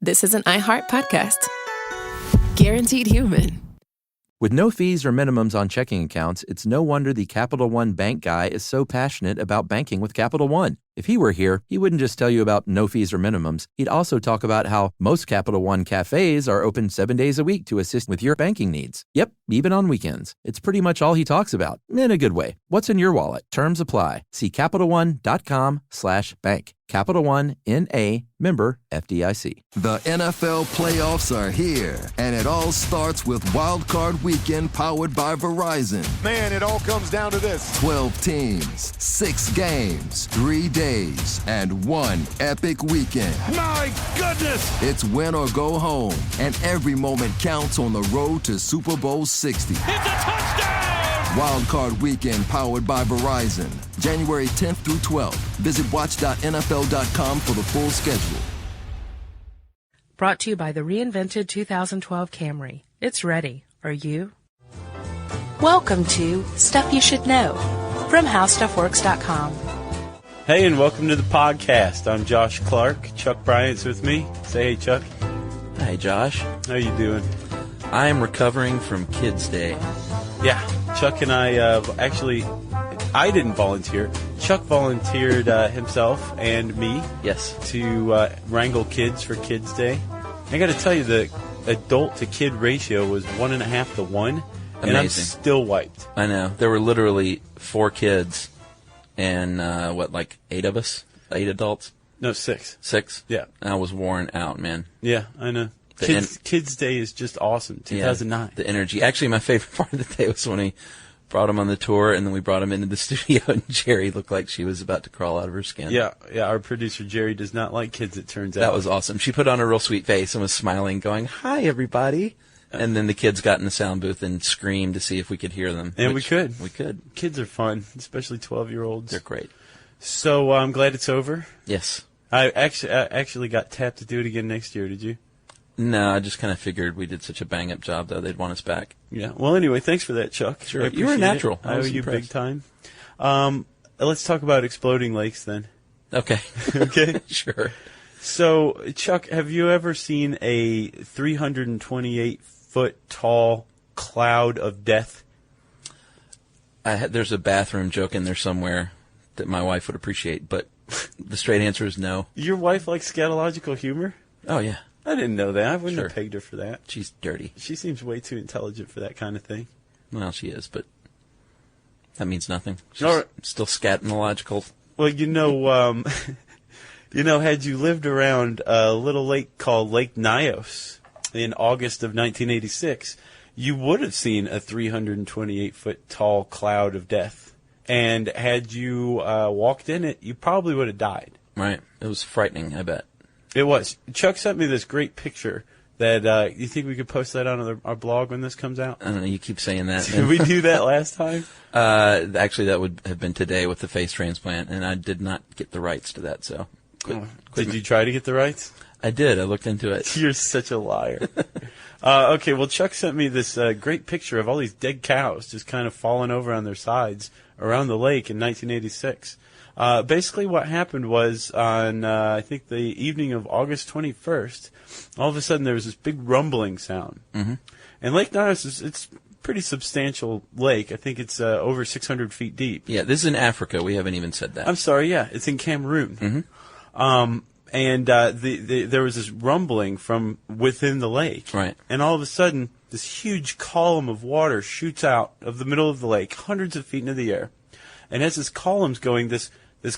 this is an iHeart podcast. Guaranteed human. With no fees or minimums on checking accounts, it's no wonder the Capital One bank guy is so passionate about banking with Capital One. If he were here, he wouldn't just tell you about no fees or minimums. He'd also talk about how most Capital One cafes are open 7 days a week to assist with your banking needs. Yep, even on weekends. It's pretty much all he talks about, in a good way. What's in your wallet? Terms apply. See CapitalOne.com/bank. Capital One, N.A., member FDIC. The NFL playoffs are here, and it all starts with Wild Card Weekend powered by Verizon. Man, it all comes down to this. 12 teams, 6 games, 3 days, and one epic weekend. My goodness! It's win or go home, and every moment counts on the road to Super Bowl 60. It's a touchdown! Wild Card Weekend powered by Verizon. January 10th through 12th. Visit watch.nfl.com for the full schedule. Brought to you by the reinvented 2012 Camry. It's ready. Are you? Welcome to Stuff You Should Know from HowStuffWorks.com. Hey, and welcome to the podcast. I'm Josh Clark. Chuck Bryant's with me. Say hey, Chuck. Hi, Josh. How you doing? I'm recovering from Kids Day. Yeah, Chuck and I I didn't volunteer. Chuck volunteered himself and me. Yes. To wrangle kids for Kids Day. I got to tell you, the adult to kid ratio was 1.5 to 1. Amazing. And I'm still wiped. I know. There were literally 4 kids and, 8 of us? 8 adults? No, 6. 6? Yeah. I was worn out, man. Yeah, I know. Kids Day is just awesome. 2009. Yeah, the energy. Actually, my favorite part of the day was when we brought him on the tour, and then we brought him into the studio, and Jerry looked like she was about to crawl out of her skin. Yeah. Our producer, Jerry, does not like kids, it turns out. That was awesome. She put on a real sweet face and was smiling, going, "Hi, everybody." And then the kids got in the sound booth and screamed to see if we could hear them. And we could. We could. Kids are fun, especially 12-year-olds. They're great. So I'm glad it's over. Yes. I actually got tapped to do it again next year. Did you? No, I just kind of figured we did such a bang-up job, though, they'd want us back. Yeah. Well, anyway, thanks for that, Chuck. Sure. You were natural. I owe you big time. Let's talk about exploding lakes then. Okay. Okay? Sure. So, Chuck, have you ever seen a 328-foot tall cloud of death? There's a bathroom joke in there somewhere that my wife would appreciate, but the straight answer is no. Your wife likes scatological humor? Oh, yeah. I didn't know that. I wouldn't Sure. have pegged her for that. She's dirty. She seems way too intelligent for that kind of thing. Well, she is, but that means nothing. She's All right. still scatological. Well, had you lived around a little lake called Lake Nyos in August of 1986, you would have seen a 328-foot tall cloud of death. And had you walked in it, you probably would have died. Right. It was frightening, I bet. It was. Chuck sent me this great picture that you think we could post that on our blog when this comes out? I don't know. You keep saying that. Did we do that last time? Actually, that would have been today with the face transplant, and I did not get the rights to that, so. Did you try to get the rights? I did. I looked into it. You're such a liar. Okay, well, Chuck sent me this great picture of all these dead cows just kind of falling over on their sides around the lake in 1986. Basically what happened was on, I think, the evening of August 21st, all of a sudden there was this big rumbling sound. Mm-hmm. And Lake Nyos it's a pretty substantial lake. I think it's over 600 feet deep. Yeah, this is in Africa. We haven't even said that. I'm sorry, yeah. It's in Cameroon. Mm-hmm. And there was this rumbling from within the lake. Right. And all of a sudden, this huge column of water shoots out of the middle of the lake, hundreds of feet into the air. And as this column's going, this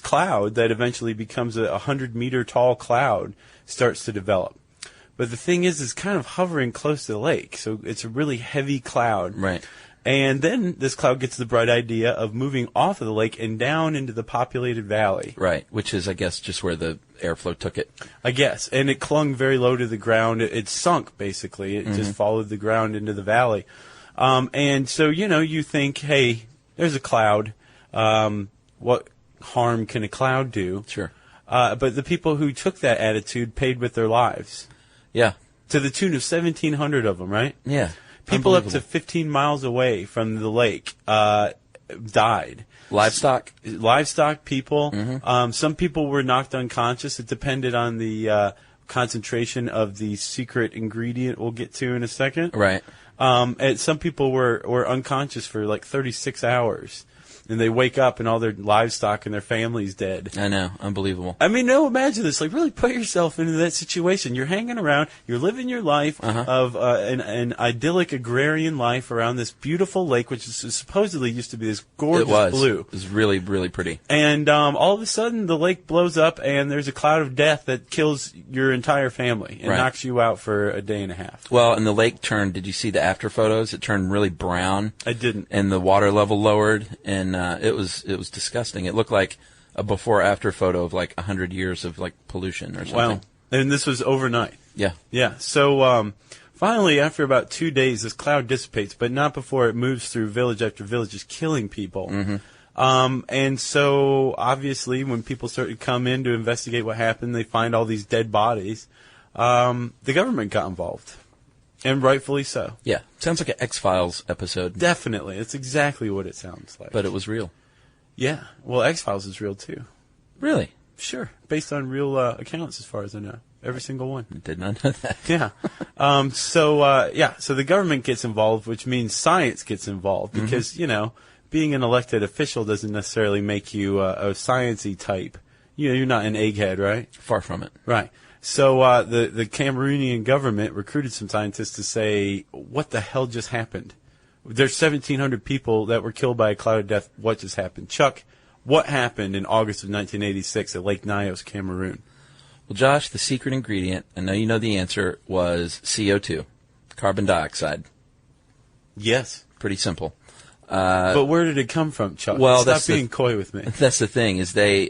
cloud that eventually becomes a 100-meter tall cloud starts to develop. But the thing is, it's kind of hovering close to the lake, so it's a really heavy cloud. Right. And then this cloud gets the bright idea of moving off of the lake and down into the populated valley. Right, which is, I guess, just where the airflow took it. I guess. And it clung very low to the ground. It sunk, basically. It just followed the ground into the valley. And so, you think, hey, there's a cloud. What harm can a cloud do? Sure. But the people who took that attitude paid with their lives. Yeah. To the tune of 1,700 of them, right? Yeah. People up to 15 miles away from the lake died. Livestock, people. Some people were knocked unconscious. It depended on the concentration of the secret ingredient we'll get to in a second. Right. And some people were unconscious for like 36 hours. And they wake up and all their livestock and their family's dead. I know. Unbelievable. I mean, no, imagine this. Like, really put yourself into that situation. You're hanging around. You're living your life of an idyllic agrarian life around this beautiful lake, which is supposedly used to be this gorgeous blue. It was really, really pretty. And all of a sudden, the lake blows up, and there's a cloud of death that kills your entire family and knocks you out for a day and a half. Well, and the lake turned, did you see the after photos? It turned really brown. I didn't. And the water level lowered, and it was disgusting. It looked like a before-after photo of like 100 years of like pollution or something. Wow. And this was overnight. Yeah. Yeah. So finally, after about 2 days, this cloud dissipates, but not before it moves through village after village, just killing people. And so obviously, when people start to come in to investigate what happened, they find all these dead bodies. The government got involved. And rightfully so. Yeah. Sounds like an X-Files episode. Definitely. It's exactly what it sounds like. But it was real. Yeah. Well, X-Files is real, too. Really? Sure. Based on real accounts, as far as I know. Every single one. I did not know that. Yeah. So the government gets involved, which means science gets involved. Because, you know, being an elected official doesn't necessarily make you a science-y type. You know, you're not an egghead, right? Far from it. Right. So the Cameroonian government recruited some scientists to say, what the hell just happened? There's 1,700 people that were killed by a cloud of death. What just happened? Chuck, what happened in August of 1986 at Lake Nyos, Cameroon? Well, Josh, the secret ingredient, I know you know the answer, was CO2, carbon dioxide. Yes. Pretty simple. But where did it come from, Chuck? Well, Stop being coy with me. That's the thing, is they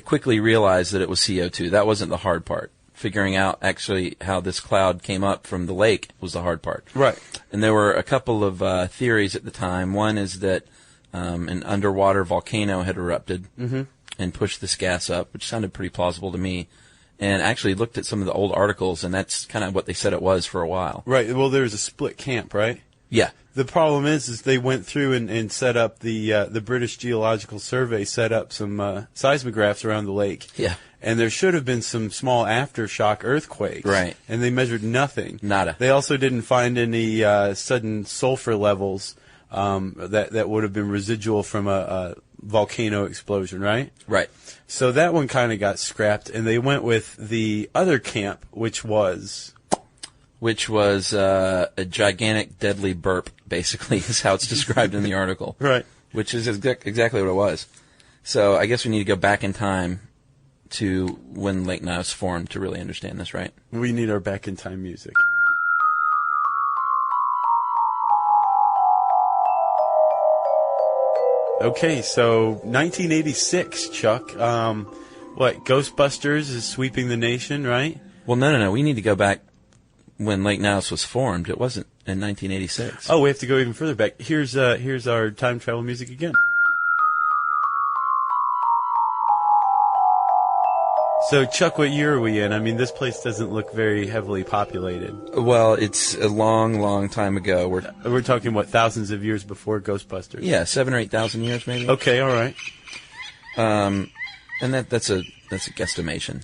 quickly realized that it was CO2. That wasn't the hard part. Figuring out actually how this cloud came up from the lake was the hard part. Right. And there were a couple of theories at the time. One is that an underwater volcano had erupted and pushed this gas up, which sounded pretty plausible to me. And actually looked at some of the old articles, and that's kind of what they said it was for a while. Right. Well, there was a split camp, right? Yeah. The problem is they went through and set up the British Geological Survey set up some seismographs around the lake. Yeah. And there should have been some small aftershock earthquakes. Right. And they measured nothing. Nada. They also didn't find any sudden sulfur levels that would have been residual from a volcano explosion, right? Right. So that one kind of got scrapped, and they went with the other camp, which was a gigantic deadly burp, basically, is how it's described in the article. Right. Which is exactly what it was. So I guess we need to go back in time to when Lake Nyos formed to really understand this, right? We need our back-in-time music. Okay, so 1986, Chuck. Ghostbusters is sweeping the nation, right? Well, no. We need to go back when Lake Nyos was formed. It wasn't in 1986. Oh, we have to go even further back. Here's our time travel music again. So, Chuck, what year are we in? I mean, this place doesn't look very heavily populated. Well, it's a long, long time ago. We're talking, what, thousands of years before Ghostbusters? Yeah, 7,000 or 8,000 years, maybe. Okay, all right. And that's a guesstimation.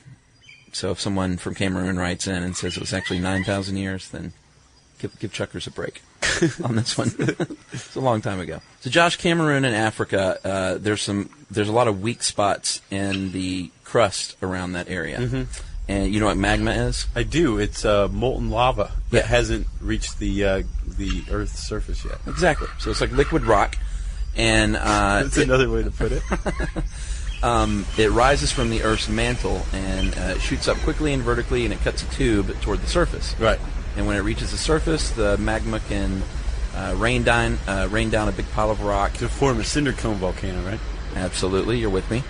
So if someone from Cameroon writes in and says it was actually 9,000 years, then give Chuckers a break on this one. It's a long time ago. So, Josh, Cameroon and Africa, there's a lot of weak spots in the crust around that area. Mm-hmm. And you know what magma is? I do. It's molten lava that Yeah. hasn't reached the Earth's surface yet. Exactly. So it's like liquid rock, and That's another way to put it. it rises from the Earth's mantle and shoots up quickly and vertically, and it cuts a tube toward the surface. Right. And when it reaches the surface, the magma can rain down a big pile of rock. To form a cinder cone volcano, right? Absolutely, you're with me.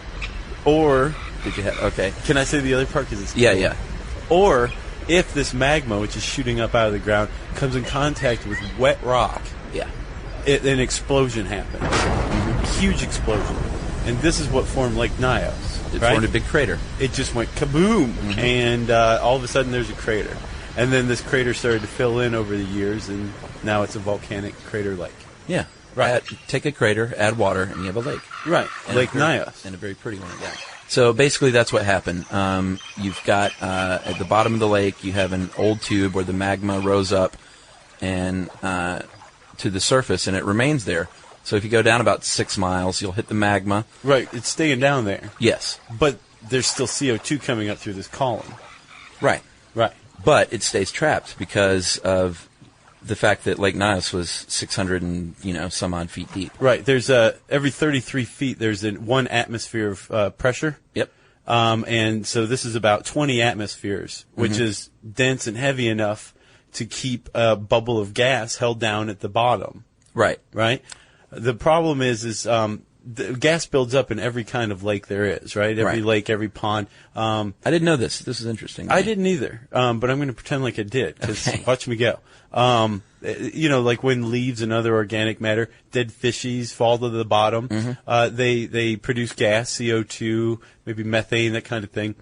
Or, Did you have? Okay. can I say the other part? 'Cause it's Yeah. Or, if this magma, which is shooting up out of the ground, comes in contact with wet rock, Yeah. an explosion happens. Huge explosion. And this is what formed Lake Nyos. It right? formed a big crater. It just went kaboom, and all of a sudden there's a crater. And then this crater started to fill in over the years, and now it's a volcanic crater lake. Yeah. Right. Take a crater, add water, and you have a lake. Right. And Lake a very- Nyos. And a very pretty one at that. So basically that's what happened. You've got, at the bottom of the lake, you have an old tube where the magma rose up and to the surface, and it remains there. So if you go down about 6 miles, you'll hit the magma. Right, it's staying down there. Yes. But there's still CO2 coming up through this column. Right. Right. But it stays trapped because of the fact that Lake Nyos was 600 and, some odd feet deep. Right, there's every 33 feet there's 1 atmosphere of pressure. Yep. And so this is about 20 atmospheres, which is dense and heavy enough to keep a bubble of gas held down at the bottom. Right. Right? The problem is the gas builds up in every kind of lake there is, right? Every lake, every pond. I didn't know this. This is interesting. I didn't either, but I'm going to pretend like I did, because watch me go. Like when leaves and other organic matter, dead fishies fall to the bottom, they produce gas, CO2, maybe methane, that kind of thing.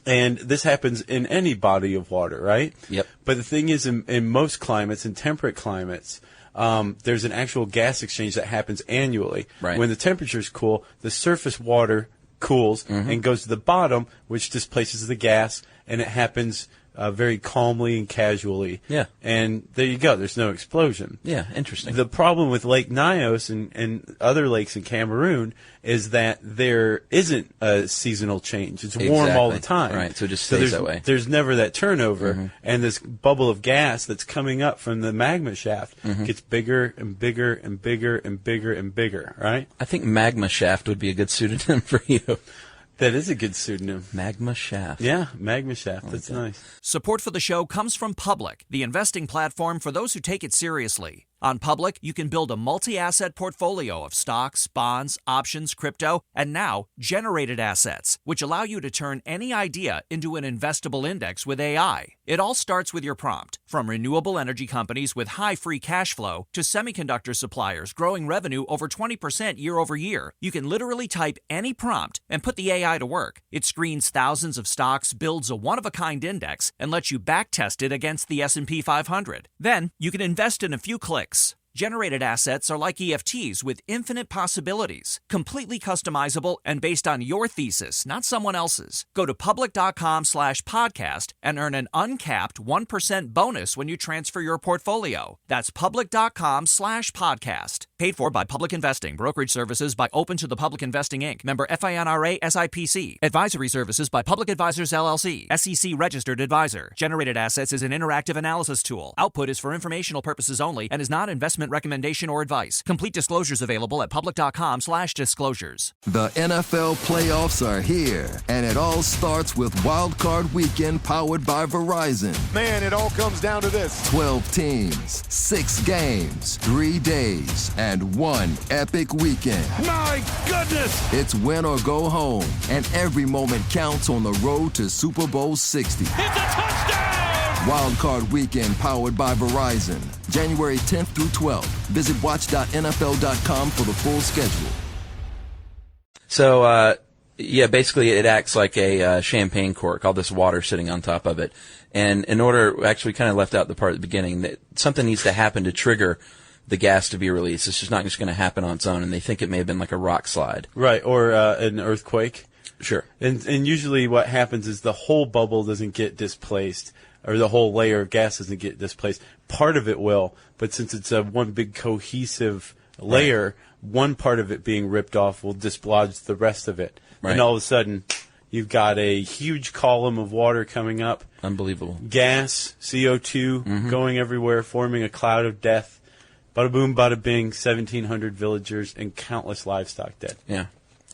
And this happens in any body of water, right? Yep. But the thing is, in most climates, in temperate climates, there's an actual gas exchange that happens annually. Right. When the temperature's cool, the surface water cools and goes to the bottom, which displaces the gas, and it happens very calmly and casually. Yeah. And there you go. There's no explosion. Yeah, interesting. The problem with Lake Nyos and other lakes in Cameroon is that there isn't a seasonal change. It's warm all the time. Right, so it just stays that way. There's never that turnover, and this bubble of gas that's coming up from the magma shaft gets bigger and bigger and bigger and bigger and bigger, right? I think Magma Shaft would be a good pseudonym for you. That is a good pseudonym. Magma Shaft. Yeah, Magma Shaft. That's nice. Support for the show comes from Public, the investing platform for those who take it seriously. On Public, you can build a multi-asset portfolio of stocks, bonds, options, crypto, and now generated assets, which allow you to turn any idea into an investable index with AI. It all starts with your prompt. From renewable energy companies with high free cash flow to semiconductor suppliers growing revenue over 20% year over year, you can literally type any prompt and put the AI to work. It screens thousands of stocks, builds a one-of-a-kind index, and lets you backtest it against the S&P 500. Then, you can invest in a few clicks. Generated assets are like EFTs with infinite possibilities, completely customizable and based on your thesis, not someone else's. Go to public.com/podcast and earn an uncapped 1% bonus when you transfer your portfolio. That's public.com/podcast. Paid for by Public Investing. Brokerage services by Open to the Public Investing, Inc. Member FINRA SIPC. Advisory services by Public Advisors LLC. SEC registered advisor. Generated assets is an interactive analysis tool. Output is for informational purposes only and is not investment recommendation or advice. Complete disclosures available at public.com/disclosures. The NFL playoffs are here, and it all starts with Wild Card Weekend powered by Verizon. Man, it all comes down to this. 12 teams, 6 games, 3 days, and 1 epic weekend. My goodness! It's win or go home, and every moment counts on the road to Super Bowl 60. It's a touchdown! Wild Card Weekend powered by Verizon. January 10th through 12th. Visit watch.nfl.com for the full schedule. So, basically it acts like a champagne cork, all this water sitting on top of it. And in order, actually we kind of left out the part at the beginning, that something needs to happen to trigger the gas to be released. It's just not just going to happen on its own, and they think it may have been like a rock slide. Right, or an earthquake. Sure. And usually what happens is the whole bubble doesn't get displaced, or the whole layer of gas doesn't get displaced. Part of it will, but since it's one big cohesive layer, one part of it being ripped off will dislodge the rest of it. Right. And all of a sudden, you've got a huge column of water coming up. Unbelievable. Gas, CO2 going everywhere, forming a cloud of death. Bada boom, bada bing, 1,700 villagers and countless livestock dead. Yeah.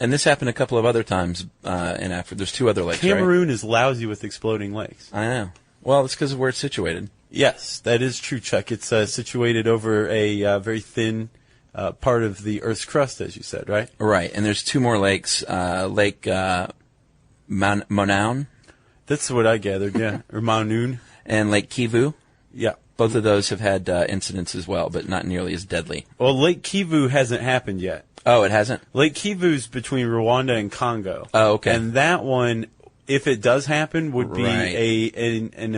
And this happened a couple of other times in Africa. There's 2 other lakes, Cameroon is lousy with exploding lakes. I know. Well, it's because of where it's situated. Yes, that is true, Chuck. It's situated over a very thin part of the Earth's crust, as you said, right? Right. And there's 2 more lakes. Lake Monoun. That's what I gathered, yeah. Or Manoon. And Lake Kivu. Yeah. Both of those have had incidents as well, but not nearly as deadly. Well, Lake Kivu hasn't happened yet. Oh, it hasn't? Lake Kivu's between Rwanda and Congo. Oh, okay. And that one, if it does happen, would be Right. an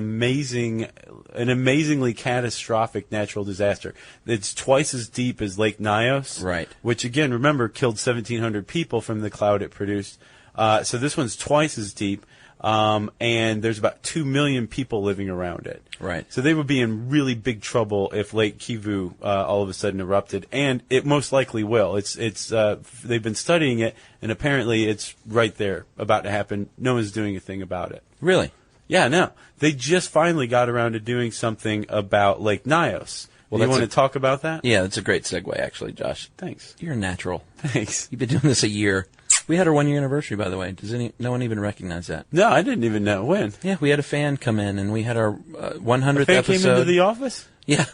amazingly catastrophic natural disaster. It's twice as deep as Lake Nyos. Right. Which, again, remember, killed 1,700 people from the cloud it produced. So this one's twice as deep, and there's about 2 million people living around it. Right. So they would be in really big trouble if Lake Kivu all of a sudden erupted, and it most likely will. They've been studying it, and apparently it's right there, about to happen. No one's doing a thing about it. Really? Yeah, no. They just finally got around to doing something about Lake Nyos. Well, you want to talk about that? Yeah, that's a great segue, actually, Josh. Thanks. You're a natural. Thanks. You've been doing this a year. We had our 1-year anniversary, by the way. Does no one even recognize that? No, I didn't even know. When? Yeah, we had a fan come in, and we had our 100th A fan episode. came into the office? Yeah.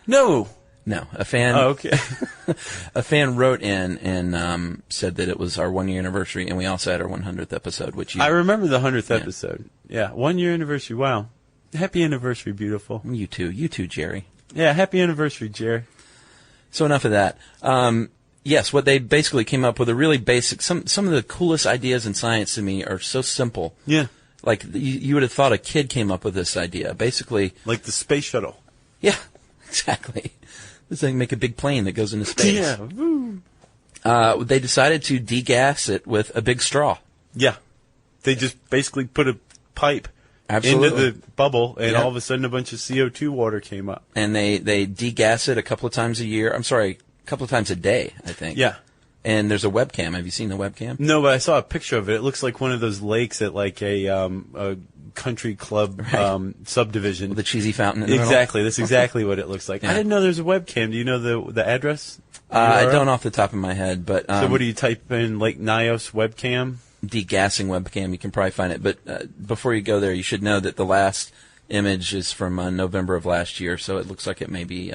No. No, a fan. Oh, okay. A fan wrote in and said that it was our 1-year anniversary, and we also had our 100th episode, which I remember the 100th episode. Yeah, 1-year anniversary. Wow. Happy anniversary, beautiful. You too, Jerry. Yeah, happy anniversary, Jerry. So enough of that. Yes, what they basically came up with are really basic. Some of the coolest ideas in science to me are so simple. Yeah. Like you would have thought a kid came up with this idea. Basically, like the space shuttle. Yeah, exactly. This thing make a big plane that goes into space. Yeah. Woo. They decided to degas it with a big straw. Yeah. They just basically put a pipe Absolutely. into the bubble, and all of a sudden a bunch of CO2 water came up. And they degas it a couple of times a year. I'm sorry, a couple of times a day, I think. Yeah. And there's a webcam. Have you seen the webcam? No, but I saw a picture of it. It looks like one of those lakes at like a country club subdivision. With the cheesy fountain in the Exactly. middle? That's exactly what it looks like. Yeah. I didn't know there was a webcam. Do you know the address? I don't off the top of my head, but so what do you type in? Lake Nyos webcam? Degassing webcam. You can probably find it. But before you go there, you should know that the last image is from November of last year, so it looks like it may be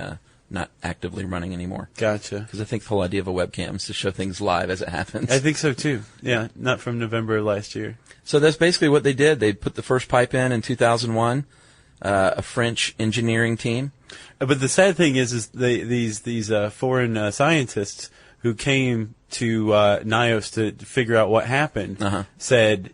not actively running anymore. Gotcha. Because I think the whole idea of a webcam is to show things live as it happens. I think so too. Yeah, not from November of last year. So that's basically what they did. They put the first pipe in 2001. A French engineering team. But the sad thing is these foreign scientists who came to Nyos to figure out what happened said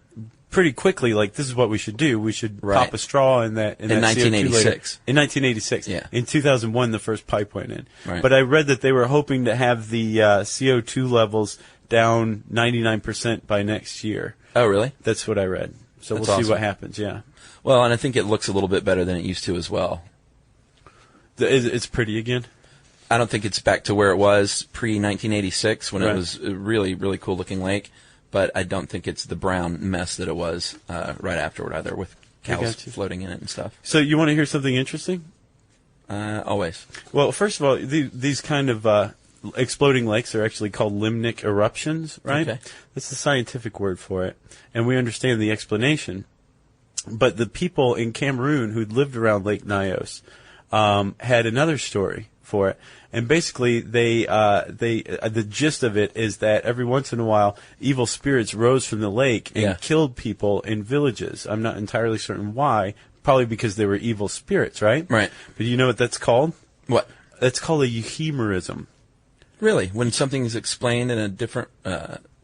pretty quickly, like, this is what we should do. We should pop a straw in that in 1986. In 1986. Yeah. In 2001, the first pipe went in. Right. But I read that they were hoping to have the CO2 levels down 99% by next year. Oh, really? That's what I read. So That's we'll see awesome. what happens, yeah. Well, and I think it looks a little bit better than it used to as well. It's pretty again? I don't think it's back to where it was pre-1986 when Right. it was a really, really cool-looking lake, but I don't think it's the brown mess that it was right afterward either, with cows floating in it and stuff. So you want to hear something interesting? Always. Well, first of all, these kind of exploding lakes are actually called limnic eruptions, right? Okay. That's the scientific word for it, and we understand the explanation. But the people in Cameroon who'd lived around Lake Nyos had another story for it. And basically, the gist of it is that every once in a while, evil spirits rose from the lake and killed people in villages. I'm not entirely certain why. Probably because they were evil spirits, right? Right. But you know what that's called? What? That's called a euhemerism. Really? When something is explained in a different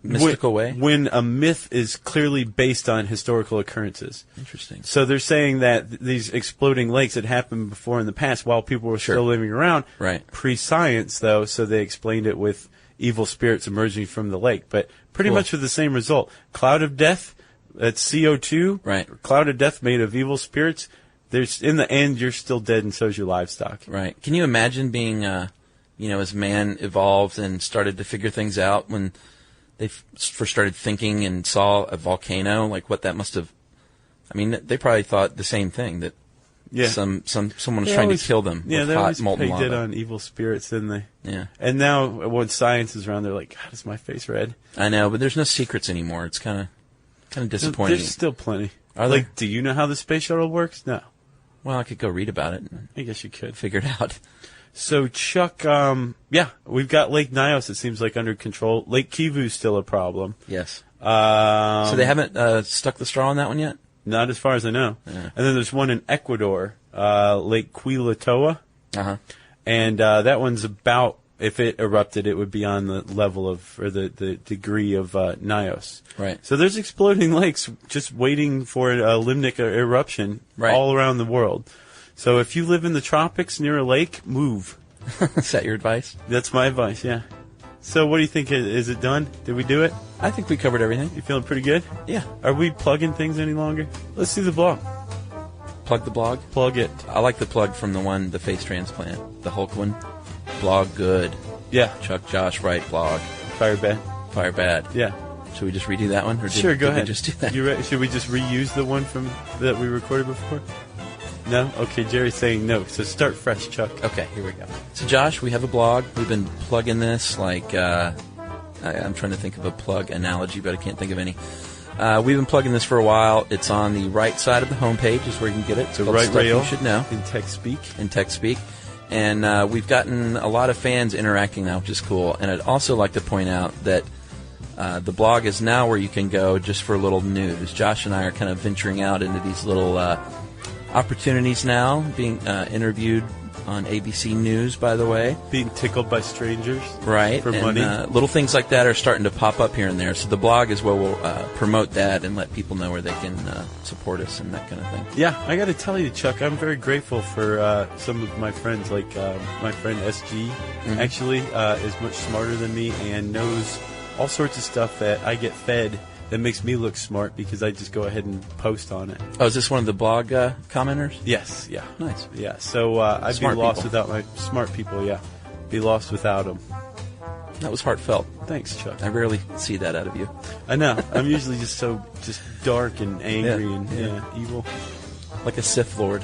mystical way? When a myth is clearly based on historical occurrences. Interesting. So they're saying that these exploding lakes had happened before in the past while people were still living around. Right. Pre-science, though, so they explained it with evil spirits emerging from the lake. But pretty much with the same result. Cloud of death, that's CO2. Right. Cloud of death made of evil spirits. There's, in the end, you're still dead and so's your livestock. Right. Can you imagine being, as man evolved and started to figure things out when they first started thinking and saw a volcano, like what that must have. I mean, they probably thought the same thing, that someone was trying to kill them with hot molten lava. They did on evil spirits, didn't they? Yeah. And now when science is around, they're like, God, is my face red? I know, but there's no secrets anymore. It's kind of disappointing. There's still plenty. Are there? Like, do you know how the space shuttle works? No. Well, I could go read about it and I guess you could. figure it out. So, Chuck, we've got Lake Nyos, it seems like, under control. Lake Kivu's still a problem. Yes. So they haven't stuck the straw on that one yet? Not as far as I know. Yeah. And then there's one in Ecuador, Lake Quilatoa. Uh-huh. And that one's about, if it erupted, it would be on the level of, or the degree of Nyos. Right. So there's exploding lakes just waiting for a limnic eruption all around the world. So if you live in the tropics near a lake, move. Is that your advice? That's my advice, yeah. So what do you think? Is it done? Did we do it? I think we covered everything. You feeling pretty good? Yeah. Are we plugging things any longer? Let's do the blog. Plug the blog? Plug it. I like the plug from the face transplant. The Hulk one. Blog good. Yeah. Chuck, Josh, right, blog. Fire bad. Fire bad. Yeah. Should we just redo that one? Or Sure, go ahead. We just do that? Should we just reuse the one that we recorded before? No? Okay, Jerry's saying no. So start fresh, Chuck. Okay, here we go. So, Josh, we have a blog. We've been plugging this like, I'm trying to think of a plug analogy, but I can't think of any. We've been plugging this for a while. It's on the right side of the homepage is where you can get it. The right rail. You should know. In text speak. And we've gotten a lot of fans interacting now, which is cool. And I'd also like to point out that the blog is now where you can go just for a little news. Josh and I are kind of venturing out into these little opportunities now, being interviewed on ABC News, by the way. Being tickled by strangers. Right. For money. Little things like that are starting to pop up here and there. So the blog is where we'll promote that and let people know where they can support us and that kind of thing. Yeah, I got to tell you, Chuck, I'm very grateful for some of my friends, like my friend SG, actually is much smarter than me and knows all sorts of stuff that I get fed that makes me look smart because I just go ahead and post on it. Oh, is this one of the blog commenters? Yes, yeah. Nice. Yeah, so I'd Smart be lost people. without my smart people, yeah. Be lost without them. That was heartfelt. Thanks, Chuck. I rarely see that out of you. I know. I'm usually just dark and angry and evil. Like a Sith Lord.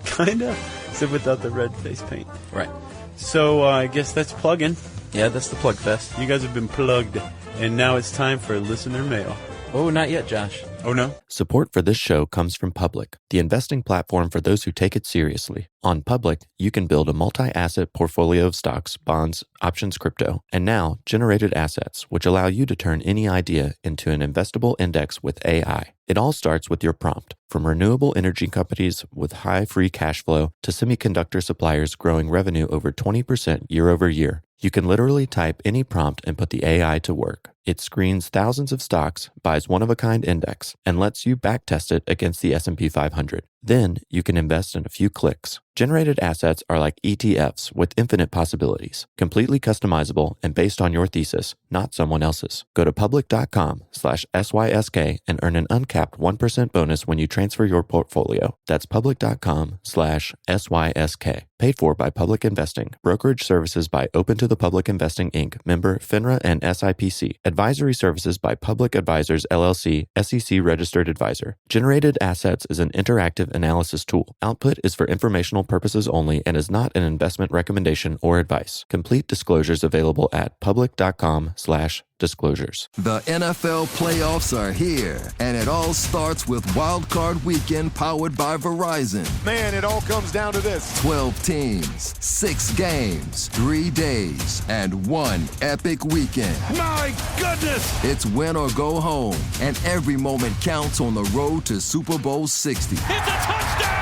Kinda. Except without the red face paint. Right. So I guess that's plugging. Yeah, that's the Plug Fest. You guys have been plugged. And now it's time for listener mail. Oh, not yet, Josh. Oh, no? Support for this show comes from Public, the investing platform for those who take it seriously. On Public, you can build a multi-asset portfolio of stocks, bonds, options, crypto, and now generated assets, which allow you to turn any idea into an investable index with AI. It all starts with your prompt, from renewable energy companies with high free cash flow to semiconductor suppliers growing revenue over 20% year over year. You can literally type any prompt and put the AI to work. It screens thousands of stocks, buys one-of-a-kind index, and lets you backtest it against the S&P 500. Then you can invest in a few clicks. Generated assets are like ETFs with infinite possibilities, completely customizable and based on your thesis, not someone else's. Go to public.com/SYSK and earn an uncapped 1% bonus when you transfer your portfolio. That's public.com/SYSK. Paid for by Public Investing. Brokerage services by Open to the Public Investing, Inc., member FINRA and SIPC. Advisory services by Public Advisors, LLC, SEC registered advisor. Generated Assets is an interactive analysis tool. Output is for informational purposes only and is not an investment recommendation or advice. Complete disclosures available at public.com/disclosures. The NFL playoffs are here, and it all starts with Wild Card Weekend powered by Verizon. Man, it all comes down to this. 12 teams, 6 games, 3 days, and 1 epic weekend. My goodness! It's win or go home, and every moment counts on the road to Super Bowl 60. It's a touchdown!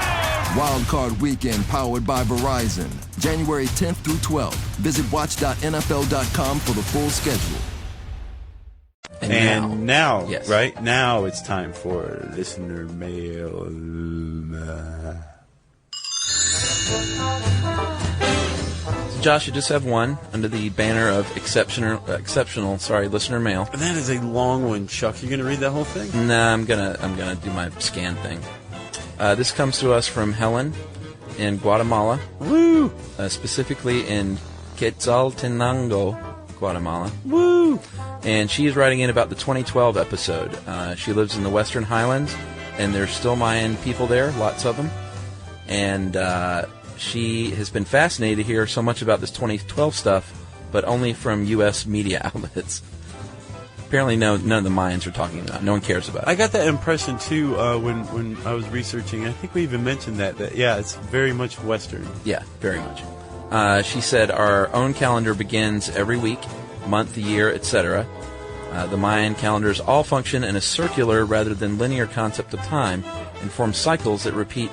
Wild Card Weekend powered by Verizon. January 10th through 12th. Visit watch.nfl.com for the full schedule. And now, yes. right now, it's time for listener mail. Josh, you just have one under the banner of exceptional listener mail. That is a long one, Chuck. You going to read that whole thing? Nah, I'm gonna do my scan thing. This comes to us from Helen in Guatemala. Woo! Specifically in Quetzaltenango, Guatemala. Woo! And she's writing in about the 2012 episode. She lives in the Western Highlands, and there's still Mayan people there, lots of them. And she has been fascinated to hear so much about this 2012 stuff, but only from U.S. media outlets. Apparently, none of the Mayans are talking about it. No one cares about it. I got that impression, too, when I was researching. I think we even mentioned that, yeah, it's very much Western. Yeah, very much. She said, our own calendar begins every week, month, year, etc. The Mayan calendars all function in a circular rather than linear concept of time and form cycles that repeat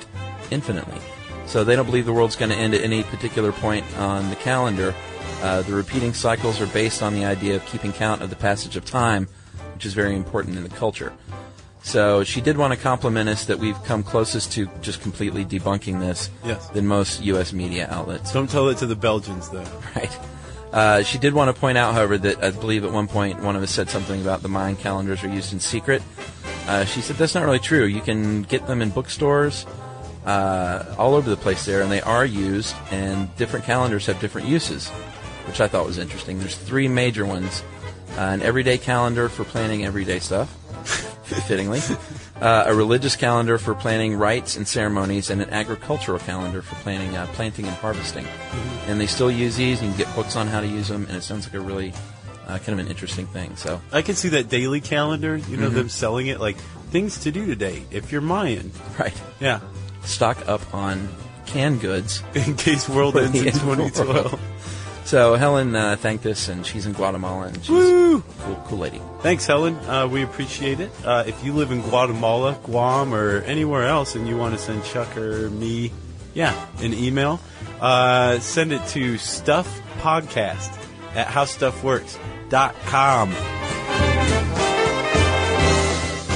infinitely. So they don't believe the world's going to end at any particular point on the calendar. The repeating cycles are based on the idea of keeping count of the passage of time, which is very important in the culture. So she did want to compliment us that we've come closest to just completely debunking this Yes. than most U.S. media outlets. Don't tell it to the Belgians, though. Right. She did want to point out, however, that I believe at one point one of us said something about the Mayan calendars are used in secret. She said that's not really true. You can get them in bookstores all over the place there, and they are used, and different calendars have different uses, which I thought was interesting. There's 3 major ones. An everyday calendar for planning everyday stuff, fittingly. A religious calendar for planning rites and ceremonies, and an agricultural calendar for planning planting and harvesting. Mm-hmm. And they still use these, and you can get books on how to use them, and it sounds like a really kind of an interesting thing. So I can see that daily calendar, them selling it like things to do today if you're Mayan. Right. Yeah. Stock up on canned goods. In case world ends in 2012. So Helen thanked us, and she's in Guatemala, and she's a cool lady. Thanks, Helen. We appreciate it. If you live in Guatemala, Guam, or anywhere else, and you want to send Chuck or me, an email, send it to stuffpodcast@howstuffworks.com.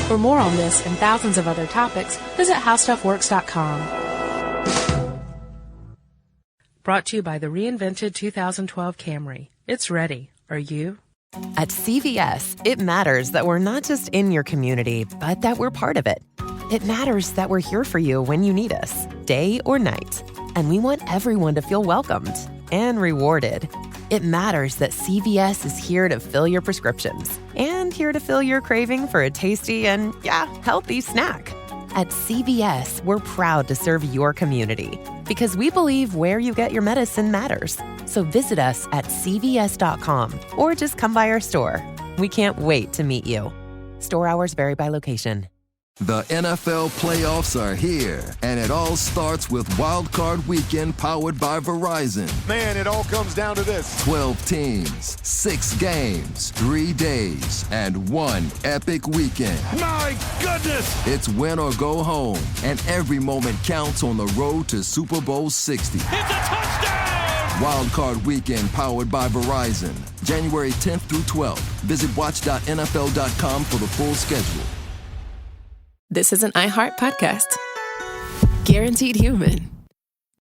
For more on this and thousands of other topics, visit howstuffworks.com. Brought to you by the reinvented 2012 Camry. It's ready. Are you? At CVS, it matters that we're not just in your community, but that we're part of it. It matters that we're here for you when you need us, day or night. And we want everyone to feel welcomed and rewarded. It matters that CVS is here to fill your prescriptions and here to fill your craving for a tasty and, healthy snack. At CVS, we're proud to serve your community because we believe where you get your medicine matters. So visit us at cvs.com or just come by our store. We can't wait to meet you. Store hours vary by location. The NFL playoffs are here, and it all starts with Wild Card Weekend powered by Verizon. Man, it all comes down to this. 12 teams, 6 games, 3 days, and 1 epic weekend. My goodness! It's win or go home, and every moment counts on the road to Super Bowl 60. It's a touchdown! Wild Card Weekend powered by Verizon. January 10th through 12th. Visit watch.nfl.com for the full schedule. This is an iHeart podcast. Guaranteed human.